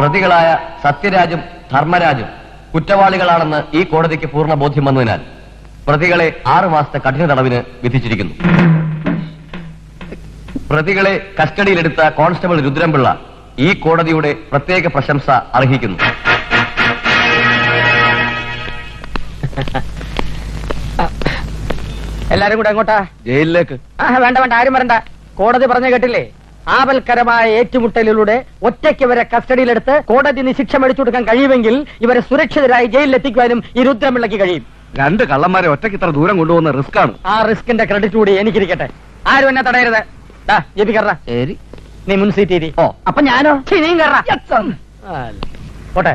പ്രതികളായ സത്യരാജും ധർമ്മരാജും കുറ്റവാളികളാണെന്ന് ഈ കോടതിക്ക് പൂർണ്ണ ബോധ്യം വന്നതിനാൽ പ്രതികളെ 6 മാസത്തെ കഠിന തടവിന് വിധിച്ചിരിക്കുന്നു. പ്രതികളെ കസ്റ്റഡിയിലെടുത്ത കോൺസ്റ്റബിൾ രുദ്രൻപിള്ള ഈ കോടതിയുടെ പ്രത്യേക പ്രശംസ അർഹിക്കുന്നു. എല്ലാരും കൂടെ എങ്ങോട്ടാ? ജയിലിലേക്ക്. വേണ്ട വേണ്ട, ആരും വരണ്ട. കോടതി പറഞ്ഞു കേട്ടില്ലേ? ആപൽക്കരമായ ഏറ്റുമുട്ടലിലൂടെ ഒറ്റയ്ക്ക് ഇവരെ കസ്റ്റഡിയിലെടുത്ത് കോടതി ശിക്ഷ മേടിച്ചു കൊടുക്കാൻ കഴിയുമെങ്കിൽ ഇവരെ സുരക്ഷിതരായി ജയിലിലെത്തിക്കുവാനും ഈ രുദ്രപിള്ളയ്ക്ക് കഴിയും. 2 കള്ളന്മാരെ ഒറ്റയ്ക്ക് ഇത്ര ദൂരം കൊണ്ടുപോകുന്ന റിസ്ക് ആണ്. ആ റിസ്കിന്റെ ക്രെഡിറ്റ് കൂടി എനിക്കിരിക്കട്ടെ. ആരും എന്നെ തടയരുത്. ജെപി കയറ. ശരി, നീ മുൻ സീറ്റ്. ഓ, അപ്പൊ ഞാനോ? നീ കയറ. പോട്ടെ,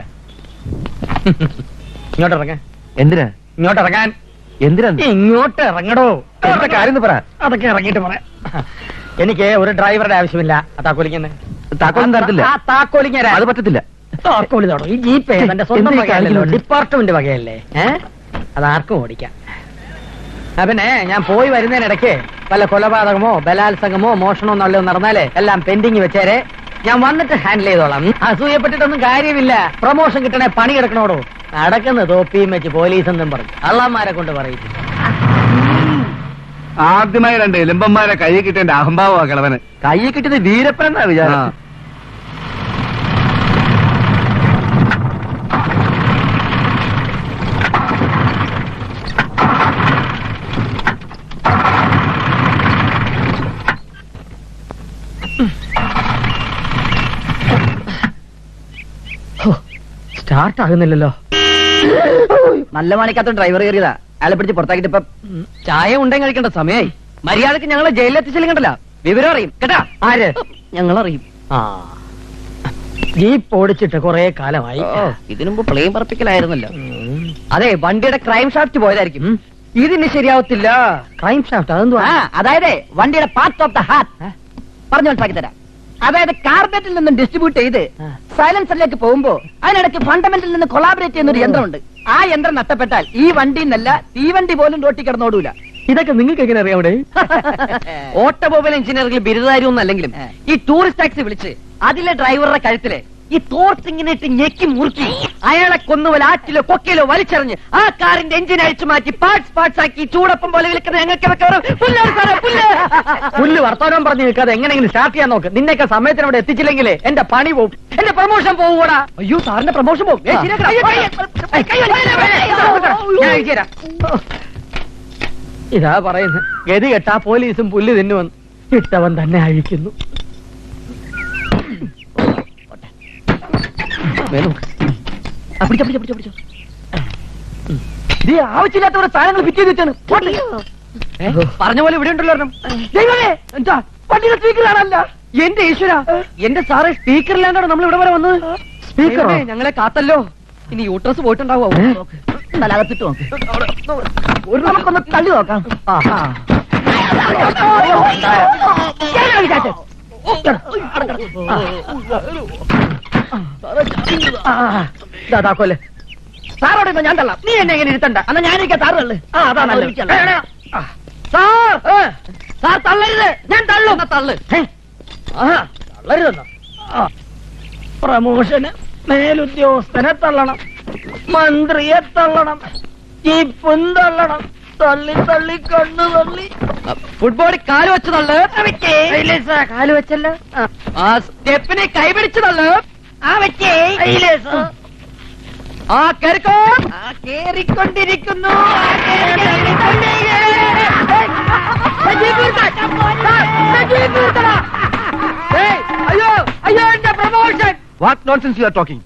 ഇങ്ങോട്ട് ഇറങ്ങ. എന്തിനാ ഇങ്ങോട്ട് ഇറങ്ങാൻ? എന്തിനാ? ഇങ്ങോട്ട് ഇറങ്ങടോ. എന്താ കാര്യം പറ. അതൊക്കെ ഇറങ്ങിയിട്ട് പറയാം. എനിക്ക് ഒരു ഡ്രൈവറുടെ ആവശ്യമില്ല. താക്കോലിങ്ങനെ താക്കോലും തരത്തില്ല. താക്കോലിങ്ങ അത് പറ്റത്തില്ല. താക്കോലി തുടങ്ങും. ഈ ജീപ്പ് എന്റെ സ്വന്തം വകയല്ലോ, ഡിപ്പാർട്ട്മെന്റ് വകയല്ലേ. അതാർക്കും ഓടിക്കാം. പിന്നെ ഞാൻ പോയി വരുന്നതിനിടയ്ക്ക് വല്ല കൊലപാതകമോ ബലാത്സംഗമോ മോഷണമോ നല്ലതോ നടന്നാലേ എല്ലാം പെൻഡിങ് വെച്ചേരെ. ഞാൻ വന്നിട്ട് ഹാൻഡിൽ ചെയ്തോളാം. അസൂയപ്പെട്ടിട്ടൊന്നും കാര്യമില്ല. പ്രൊമോഷൻ കിട്ടണേ പണി കിടക്കണോടോ. നടക്കുന്ന തോപ്പിയും വെച്ച് പോലീസ് എന്നും പറഞ്ഞു കള്ളന്മാരെ കൊണ്ട് പറയിച്ചു. ആദ്യമായി 2 എലുമ്പന്മാരെ കൈ കിട്ടിയ അഹംഭാവമാ കിളവന്. കൈ കിട്ടിയത് വീരപ്പൻ എന്നാ വിചാരം. സ്റ്റാർട്ട് ആകുന്നില്ലല്ലോ. നല്ല മണിക്കകത്ത് ഡ്രൈവർ കയറിയതാ. അയാളെ പിടിച്ച് പുറത്താക്കിട്ട് ഇപ്പം ചായ ഉണ്ടെങ്കിൽ കഴിക്കേണ്ട സമയമായി. മര്യാദക്ക് ഞങ്ങളെ ജയിലിലെത്തിച്ചില്ലെങ്കിലല്ല വിവരം അറിയും കേട്ടാ. ആര്? ഞങ്ങളറിയും. ജീപ്പ് ഓടിച്ചിട്ട് കുറെ കാലമായി. ഇതിനു മുമ്പ് പ്ലെയിൻ പറപ്പിക്കലായിരുന്നല്ലോ. അതെ, വണ്ടിയുടെ ക്രൈം ഷാഫ്റ്റ് പോയതായിരിക്കും. ഇതിന് ശരിയാവത്തില്ല. ക്രൈം ഷാഫ്റ്റ് അതെന്തുവാ? അതായത് വണ്ടിയുടെ പാർട്ട് ഓഫ് ദ ഹാർട്ട് പറഞ്ഞു മനസ്സിലാക്കി തരാം. അതായത് കാർബറേറ്റിൽ നിന്നും ഡിസ്ട്രിബ്യൂട്ട് ചെയ്ത് സൈലൻസറിലേക്ക് പോകുമ്പോ അതിനിടയ്ക്ക് ഫണ്ടമെന്റിൽ നിന്ന് കൊളാബറേറ്റ് ചെയ്യുന്ന ഒരു യന്ത്രമുണ്ട്. ആ യന്ത്രം നഷ്ടപ്പെട്ടാൽ ഈ വണ്ടി എന്നല്ല തീവണ്ടി പോലും റോട്ടിൽ കിടന്നോടൂല. ഇതൊക്കെ നിങ്ങൾക്ക് എങ്ങനെ അറിയാം? ഓട്ടോമൊബൈൽ എഞ്ചിനീയറിംഗിൽ ബിരുദധാരിയൊന്നും അല്ലെങ്കിലും ഈ ടൂറിസ്റ്റ് ടാക്സി വിളിച്ച് അതിലെ ഡ്രൈവറുടെ കഴുത്തില് ഈ തോർത്ത് ഇങ്ങനെ ഇട്ട് ഞെക്കി മുറുക്കി അയാളെ കൊന്നുപോലെ ആറ്റിലോ കൊക്കയിലോ വലിച്ചെറിഞ്ഞ് ആ കാറിന്റെ എഞ്ചിൻ അഴിച്ചു മാറ്റി പാർട്സ് ആക്കി ചൂടപ്പം പോലെ വിളിക്കുന്ന ഞങ്ങൾക്ക് പുല്ല് വർത്തമാനം പറഞ്ഞു നിൽക്കാതെ എങ്ങനെയെങ്കിലും സ്റ്റാർട്ട് ചെയ്യാൻ നോക്ക്. നിന്നെയൊക്കെ സമയത്തിന് അവിടെ എത്തിച്ചില്ലെങ്കിലേ എന്റെ പണി പോവും, എന്റെ പ്രൊമോഷൻ പോകൂടാ. അയ്യോ, സാറിന്റെ പ്രൊമോഷൻ പോകും. ഇതാ പറയുന്നത്, ഗതി കെട്ടാ പോലീസും പുല്ല് തിന്നുവന്ന് ഇട്ടവൻ തന്നെ അഴിക്കുന്നു. ആവശ്യമില്ലാത്തവരുടെ സാധനങ്ങൾ ഫിറ്റ് ചെയ്ത് വെച്ചാണ്. പറഞ്ഞ പോലെ ഇവിടെ ഉണ്ടല്ലോ. എന്താ വണ്ടിയുടെ സ്പീക്കർ കാണാനല്ല? എന്റെ ഈശ്വര, എന്റെ സാറ് സ്പീക്കറില്ലാണ്ടാണ് നമ്മൾ ഇവിടെ വരെ വന്നത്. സ്പീക്കർ ഞങ്ങളെ കാത്തല്ലോ. ഇനി യൂട്രസ് പോയിട്ടുണ്ടാവോ? തലകത്തിട്ട് നമുക്കൊന്ന് തള്ളി നോക്കാം. താക്കോല് സാറോടെ ഞാൻ തള്ളാം. നീ എന്നെ എങ്ങനെ ഇരുത്തണ്ട. എന്നാ ഞാനൊക്കെ സാറ് തള്ളു. സാർ തള്ളരുത്. ഞാൻ തള്ളും. തള്ളു. തള്ളരുതെന്നോ? പ്രമോഷന് മേലുദ്യോഗസ്ഥനെ തള്ളണം, മന്ത്രിയെ തള്ളണം, ജീപ്പും തള്ളണം. തള്ളി തള്ളി കണ്ണു തള്ളി ഫുട്ബോളിൽ കാല് വെച്ച് തള്ളു. കാല് വെച്ചല്ലോ. സ്റ്റെപ്പിനെ കൈപിടിച്ച് തള്ളു. കേറിക്കോ. കേറിക്കൊണ്ടിരിക്കുന്നു. അയ്യോ അയ്യോ, എന്റെ promotion. What nonsense you are talking?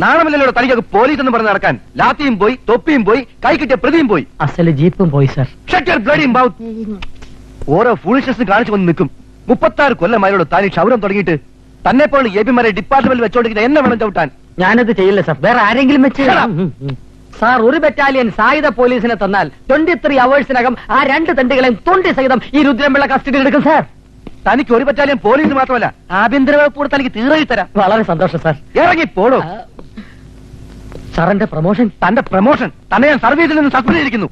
നാണമില്ലല്ലോ തനിക്കൊക്കെ പോലീസ് എന്ന് പറഞ്ഞ് നടക്കാൻ. ലാത്തിയും പോയി, തൊപ്പിയും പോയി, കൈ കിട്ടിയ പ്രതിയും പോയി, അസല് ജീപ്പും പോയി sir. Shut your bloody mouth. ഓരോ ഫൂളിഷ്നെസ് കാണിച്ചു വന്ന് നിൽക്കും. 36 കൊല്ലമായോട് താൻ ക്ഷൗരം തുടങ്ങിയിട്ട് തന്നെ പോലെ എപിമാരെ ഡിപ്പാർട്ട്മെന്റിൽ വെച്ചോണ്ടിരിക്കുന്ന എന്നെ വേണം ചവിട്ടാൻ. ഞാനത് ചെയ്യില്ല സർ, വേറെ ആരെങ്കിലും വെച്ച്. സാർ, ഒരു ബറ്റാലിയൻ സായുധ പോലീസിനെ തന്നാൽ 23 അവേഴ്സിനകം ആ 2 തണ്ടുകളെയും തൊണ്ടി സഹിതം ഈ രുദ്രൻപിള്ള കസ്റ്റഡിയിൽ എടുക്കും സാർ. തനിക്ക് ഒരു ബറ്റാലിയൻ പോലീസ് മാത്രമല്ല ആഭ്യന്തര വകുപ്പ് കൂടെ തനിക്ക് തീർച്ചയായി തരാം. വളരെ സന്തോഷം സാർ. ഇറങ്ങി പോടോ. സാറിന്റെ പ്രമോഷൻ? തന്റെ പ്രമോഷൻ തന്നെ ഞാൻ സർവീസിൽ നിന്ന് സസ്പെൻഡ് ചെയ്തിരിക്കുന്നു.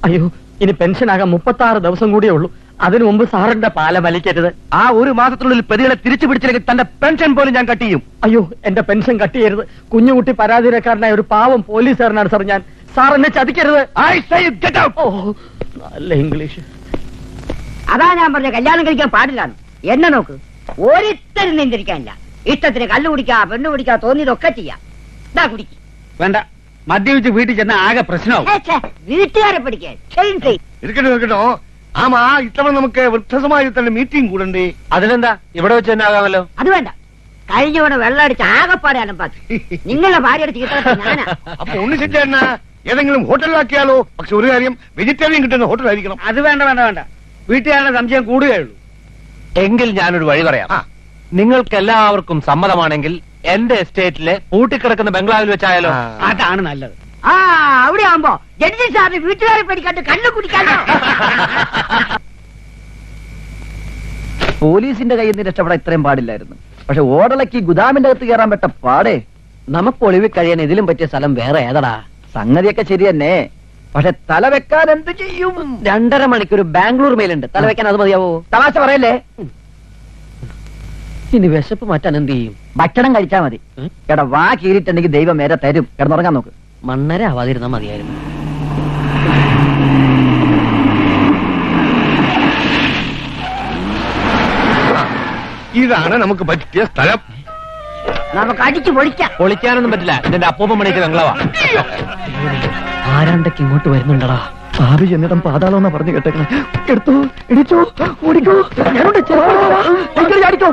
അയ്യോ, ഇനി പെൻഷൻ ആകാൻ 36 ദിവസം കൂടിയേ ഉള്ളൂ. അതിനു മുമ്പ് സാറിന്റെ പാല വലിക്കരുത്. ആ ഒരു മാസത്തിനുള്ളിൽ പ്രതികളെ തിരിച്ചു പിടിച്ചില്ലെങ്കിൽ തന്റെ പെൻഷൻ പോലും ഞാൻ കട്ട് ചെയ്യും. അയ്യോ, എന്റെ പെൻഷൻ കട്ട് ചെയ്യരുത്. കുഞ്ഞുകുട്ടി പരാതിക്കാരനായ ഒരു പാവം പോലീസുകാരനാണ് സാർ ഞാൻ. സാർ എന്നെ ചതിക്കരുത്. I say you get out. ഓ, നല്ല ഇംഗ്ലീഷ്. അതാ ഞാൻ പറഞ്ഞ കല്യാണം കഴിക്കാൻ പാടില്ലാന്ന്. എന്നെ നോക്ക്, ഒരിത്തരും നിന്തിരിക്കാനില്ല. ഇഷ്ടത്തിന് കള്ളു കുടിക്കാ, പെണ്ണു കുടിക്കാ, തോന്നിയതൊക്കെ ചെയ്യാം. ഇതാ കുടിക്ക്. വേണ്ട, മദ്യപിച്ച് വീട്ടിൽ ചെന്ന ആകെ പ്രശ്നമാവും. വീട്ടുകാരെ പഠിക്കാൻ ഇരിക്കട്ടോ. ആമാ, ഇത്തവണ നമുക്ക് വൃദ്ധസമാജത്തിന്റെ മീറ്റിംഗ് കൂടണ്ടേ? അതിനെന്താ, ഇവിടെ വെച്ച് തന്നെ ആകാമല്ലോ. അത് വേണ്ട. കഴിഞ്ഞവണ് വെള്ളം അടിച്ച് ആകെപ്പാടെ അലമ്പാക്കി. നിങ്ങളുടെ ഭാര്യയുടെ ചീത്ത ഞാനാ. അപ്പൊ ഉണ്ണിശെറ്റേണ്ണ ഏതെങ്കിലും ഹോട്ടലിലാക്കിയാലോ? പക്ഷെ ഒരു കാര്യം, വെജിറ്റേറിയൻ കിട്ടുന്ന ഹോട്ടലായിരിക്കണം. അത് വേണ്ട വേണ്ട വേണ്ട, വീട്ടുകാരുടെ സംശയം കൂടുകയുള്ളൂ. എങ്കിൽ ഞാനൊരു വഴി പറയാം. നിങ്ങൾക്ക് എല്ലാവർക്കും സമ്മതമാണെങ്കിൽ എന്റെ എസ്റ്റേറ്റിലെ പൂട്ടിക്കിടക്കുന്ന ബംഗ്ലാവിൽ വെച്ചായാലോ? അതാണ് നല്ലത്. ആ, അവിടെ ആവുമ്പോ ജഡ്ജി സാറിന് വീട്ടുകാരെ പഠിക്കാണ്ട് കള്ളു കുടിക്കാനോ? പോലീസിന്റെ കയ്യിൽ നിന്ന് രക്ഷപ്പെടാൻ ഇത്രയും പാടില്ലായിരുന്നു. പക്ഷെ ഓടലക്ക് ഗുദാമിന്റെ അകത്ത് കയറാൻ പറ്റ പാടേ. നമുക്ക് ഒളിവിൽ കഴിയാൻ ഇതിലും പറ്റിയ സ്ഥലം വേറെ ഏതടാ? സംഗതിയൊക്കെ ശരി തന്നെ, പക്ഷെ തല വെക്കാൻ എന്ത് ചെയ്യും? 2.5 മണിക്കൂർ ബാംഗ്ലൂർ മേലുണ്ട്. തല വെക്കാൻ അത് മതിയാവോ? തമാശ പറയല്ലേ. ഇനി വിശപ്പ് മാറ്റാൻ എന്ത് ചെയ്യും? ഭക്ഷണം കഴിച്ചാ മതി. എടാ, വാ കീറിട്ടുണ്ടെങ്കിൽ ദൈവം നേരെ തരും. കിടന്നുറങ്ങാൻ നോക്ക്. മണ്ണര ആവാതിരുന്നാ മതിയായിരുന്നു. ഇതാണ് നമുക്ക് പറ്റിയ സ്ഥലം. നമുക്ക് അടിച്ചു പൊളിക്കാം. പൊളിക്കാനൊന്നും പറ്റില്ല, ഇതിന്റെ അപ്പൂപ്പൻ പണിക്ക് ബംഗ്ലാവാ. ആരാണ്ടൊക്കെ ഇങ്ങോട്ട് വരുന്നുണ്ടടാ. ഭാവി എന്നിടം പാതാളെന്നാ പറഞ്ഞു കേട്ടേക്കണം. എടുത്തോ, ഇടിച്ചോ, ഓടിക്കോ. ഞാനുണ്ട്. ചാടിക്കോ.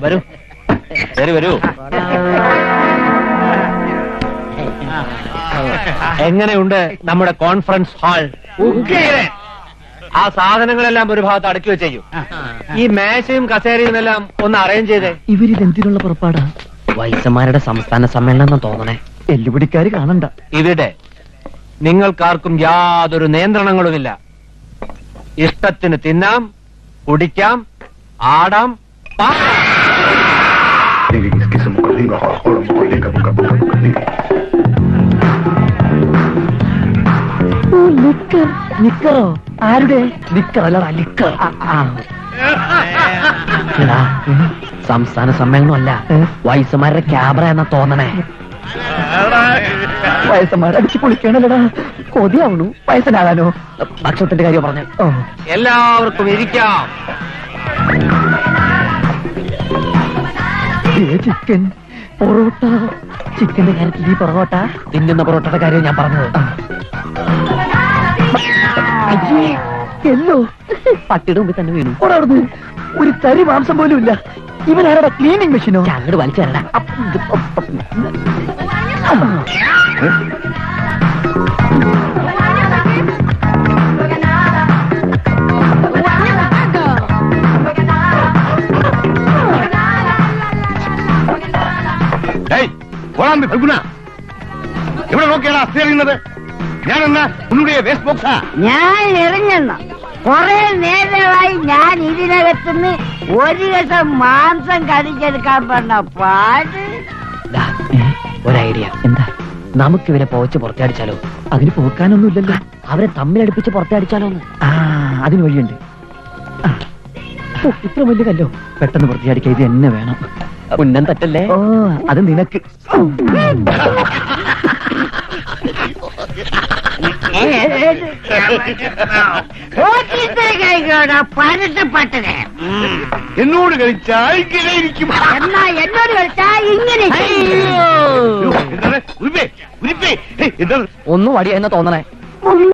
വരൂ, ശരി വരൂ. എങ്ങനെയുണ്ട് നമ്മുടെ കോൺഫറൻസ് ഹാൾ? ആ സാധനങ്ങളെല്ലാം ഒരു ഭാഗത്ത് അടുക്കി വെച്ചേക്കും. ഈ മേശയും കസേരയും എല്ലാം ഒന്ന് അറേഞ്ച് ചെയ്തേ. ഇവരിതെന്തിനുള്ള പുറപ്പാടാ? വൈസന്മാരുടെ സംസ്ഥാന സമ്മേളനം തോന്നണേ. എല്ലുപിടിക്കാര് കാണണ്ട. ഇവിടെ നിങ്ങൾക്കാർക്കും യാതൊരു നിയന്ത്രണങ്ങളുമില്ല. ഇഷ്ടത്തിന് തിന്നാം, കുടിക്കാം, ആടാം, നിക്കറോ? ആരുടെ നിക്കർ? അല്ലടാ, ലിക്കർ. സംസ്ഥാന സമ്മേളനം അല്ല, വൈസന്മാരുടെ ക്യാമറ എന്നാ തോന്നണേ. വയസ്സന്മാർ അടിച്ചു പൊളിക്കണല്ലടാ. കൊതിയാവണു വയസ്സനാകാനോ? ഭക്ഷണത്തിന്റെ കാര്യം പറഞ്ഞു. എല്ലാവർക്കും ഇരിക്കാം. ചിക്കൻ പൊറോട്ട. ചിക്കന്റെ കാര്യത്തിൽ ഈ പൊറോട്ട തിന്നുന്ന പൊറോട്ടയുടെ കാര്യം ഞാൻ പറഞ്ഞത്. എല്ലോ പട്ടിയുടെ മുമ്പിൽ തന്നെ വീണു. അവിടുന്ന് ഒരു തരി മാംസം പോലും ഇല്ല. ഇവനാരുടെ ക്ലീനിങ് മെഷീനോ? അങ്ങോട്ട് വലിച്ചു തരണ്ട. ഇവിടെ നോക്കിയാടാ അസ്ഥിയുന്നത്. ഞാനെന്നാ ഉன்னுடைய വേസ്റ്റ് ബോക്സാ? ഞാൻ ഇറങ്ങുന്ന കുറെ നേരമായി ഞാൻ ഇതിനകത്തുനിന്ന് ഒരു ദിവസം മാംസം കടിച്ചെടുക്കാൻ പറഞ്ഞ പാട്. ഒരു ഐഡിയ. എന്താ? നമുക്കിവരെ പോച്ച് പുറത്തടിച്ചാലോ? അതിന് പോക്കാനൊന്നുമില്ലല്ലോ. അവരെ തമ്മിലടുപ്പിച്ച് പുറത്തടിച്ചാലോ? അതിന് വഴിയുണ്ട്. ഇത്ര വലിയ കല്ലോ പെട്ടെന്ന് പുറത്തിയടിക്കാൻ ഇത് എന്നെ വേണം. ഉന്നം തട്ടല്ലേ? ഓ, അത് നിനക്ക്. പരട്ടപ്പെട്ടത് എന്നോട് കളിച്ചാൽ ഇങ്ങനെ ഇരിക്കും. എന്നാ എന്നോട് കളിച്ചാൽ ഇങ്ങനെ. എന്താണ്? ഉരുപ്പേ, ഉരുപ്പേ. എന്താണ്? ഒന്നും വടിയെന്ന് തോന്നണേ.